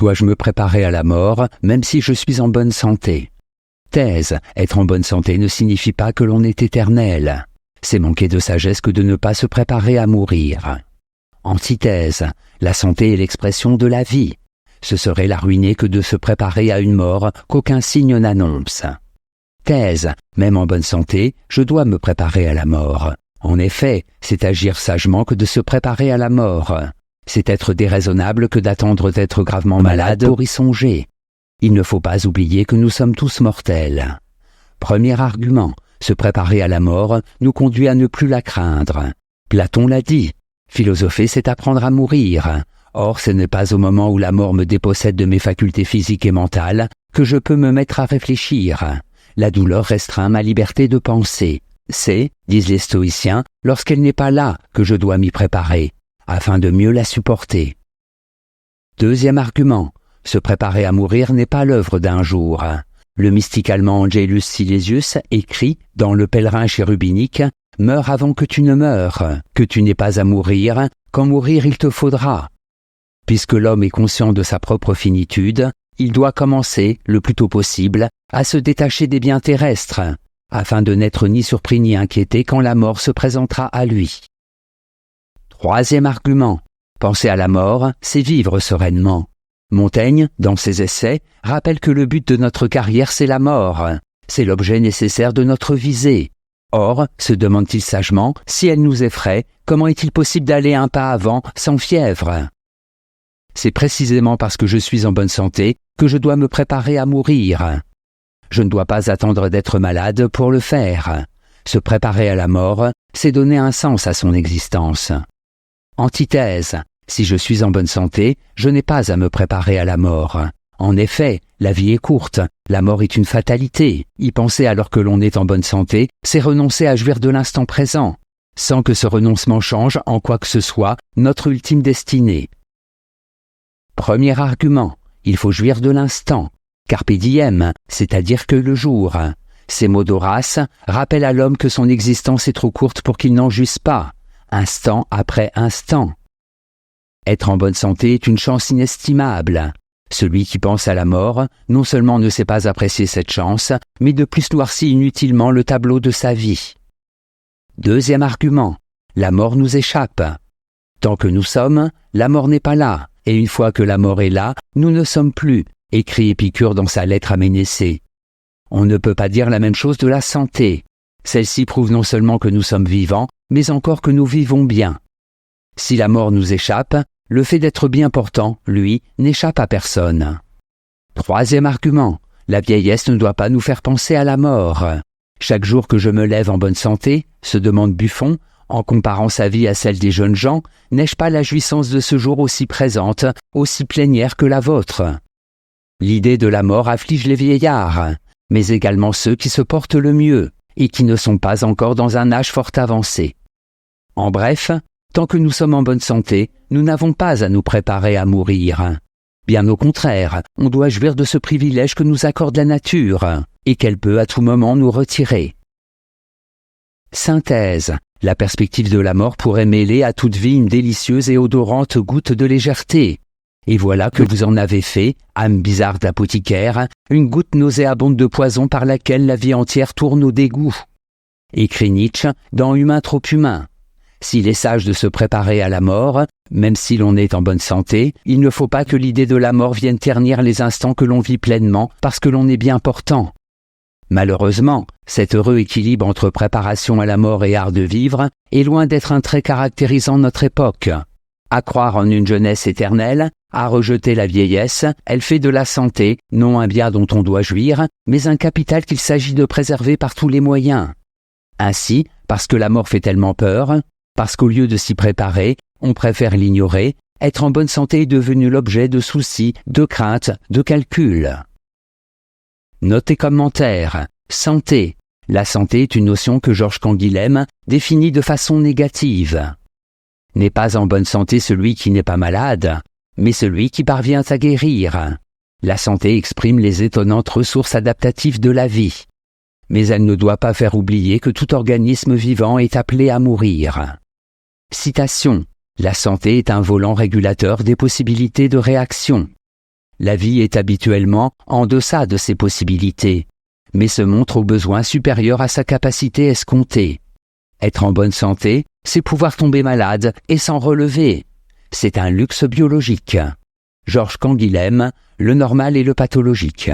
Dois-je me préparer à la mort, même si je suis en bonne santé? Thèse, être en bonne santé ne signifie pas que l'on est éternel. C'est manquer de sagesse que de ne pas se préparer à mourir. Antithèse, la santé est l'expression de la vie. Ce serait la ruiner que de se préparer à une mort qu'aucun signe n'annonce. Thèse, même en bonne santé, je dois me préparer à la mort. En effet, c'est agir sagement que de se préparer à la mort. C'est être déraisonnable que d'attendre d'être gravement malade pour y songer. Il ne faut pas oublier que nous sommes tous mortels. Premier argument, se préparer à la mort nous conduit à ne plus la craindre. Platon l'a dit, philosopher c'est apprendre à mourir. Or, ce n'est pas au moment où la mort me dépossède de mes facultés physiques et mentales que je peux me mettre à réfléchir. La douleur restreint ma liberté de penser. C'est, disent les stoïciens, lorsqu'elle n'est pas là que je dois m'y préparer, afin de mieux la supporter. Deuxième argument, se préparer à mourir n'est pas l'œuvre d'un jour. Le mystique allemand Angelus Silesius écrit, dans Le Pèlerin chérubinique, « Meurs avant que tu ne meures, que tu n'aies pas à mourir, quand mourir il te faudra. » Puisque l'homme est conscient de sa propre finitude, il doit commencer, le plus tôt possible, à se détacher des biens terrestres, afin de n'être ni surpris ni inquiété quand la mort se présentera à lui. Troisième argument, penser à la mort, c'est vivre sereinement. Montaigne, dans ses essais, rappelle que le but de notre carrière c'est la mort, c'est l'objet nécessaire de notre visée. Or, se demande-t-il sagement, si elle nous effraie, comment est-il possible d'aller un pas avant sans fièvre? C'est précisément parce que je suis en bonne santé que je dois me préparer à mourir. Je ne dois pas attendre d'être malade pour le faire. Se préparer à la mort, c'est donner un sens à son existence. Antithèse, si je suis en bonne santé, je n'ai pas à me préparer à la mort. En effet, la vie est courte, la mort est une fatalité. Y penser alors que l'on est en bonne santé, c'est renoncer à jouir de l'instant présent, sans que ce renoncement change en quoi que ce soit notre ultime destinée. Premier argument, il faut jouir de l'instant. Carpe diem, c'est-à-dire que le jour. Ces mots d'Horace rappellent à l'homme que son existence est trop courte pour qu'il n'en jouisse pas, instant après instant. Être en bonne santé est une chance inestimable. Celui qui pense à la mort, non seulement ne sait pas apprécier cette chance, mais de plus noircit inutilement le tableau de sa vie. Deuxième argument, la mort nous échappe. Tant que nous sommes, la mort n'est pas là, et une fois que la mort est là, nous ne sommes plus, écrit Épicure dans sa lettre à Ménécée. On ne peut pas dire la même chose de la santé. Celle-ci prouve non seulement que nous sommes vivants, mais encore que nous vivons bien. Si la mort nous échappe, le fait d'être bien portant, lui, n'échappe à personne. Troisième argument, la vieillesse ne doit pas nous faire penser à la mort. Chaque jour que je me lève en bonne santé, se demande Buffon, en comparant sa vie à celle des jeunes gens, n'ai-je pas la jouissance de ce jour aussi présente, aussi plénière que la vôtre? L'idée de la mort afflige les vieillards, mais également ceux qui se portent le mieux et qui ne sont pas encore dans un âge fort avancé. En bref, tant que nous sommes en bonne santé, nous n'avons pas à nous préparer à mourir. Bien au contraire, on doit jouir de ce privilège que nous accorde la nature et qu'elle peut à tout moment nous retirer. Synthèse. La perspective de la mort pourrait mêler à toute vie une délicieuse et odorante goutte de légèreté. Et voilà que vous en avez fait, âme bizarre d'apothicaire, une goutte nauséabonde de poison par laquelle la vie entière tourne au dégoût. Écrit Nietzsche dans Humain trop humain. S'il est sage de se préparer à la mort, même si l'on est en bonne santé, il ne faut pas que l'idée de la mort vienne ternir les instants que l'on vit pleinement parce que l'on est bien portant. Malheureusement, cet heureux équilibre entre préparation à la mort et art de vivre est loin d'être un trait caractérisant notre époque. À croire en une jeunesse éternelle, à rejeter la vieillesse, elle fait de la santé, non un bien dont on doit jouir, mais un capital qu'il s'agit de préserver par tous les moyens. Ainsi, parce que la mort fait tellement peur, parce qu'au lieu de s'y préparer, on préfère l'ignorer, être en bonne santé est devenu l'objet de soucis, de craintes, de calculs. Notez commentaire. Santé. La santé est une notion que Georges Canguilhem définit de façon négative. N'est pas en bonne santé celui qui n'est pas malade, mais celui qui parvient à guérir. La santé exprime les étonnantes ressources adaptatives de la vie. Mais elle ne doit pas faire oublier que tout organisme vivant est appelé à mourir. Citation. La santé est un volant régulateur des possibilités de réaction. La vie est habituellement en deçà de ses possibilités, mais se montre au besoin supérieur à sa capacité escomptée. Être en bonne santé, c'est pouvoir tomber malade et s'en relever. C'est un luxe biologique. Georges Canguilhem, Le normal et le pathologique.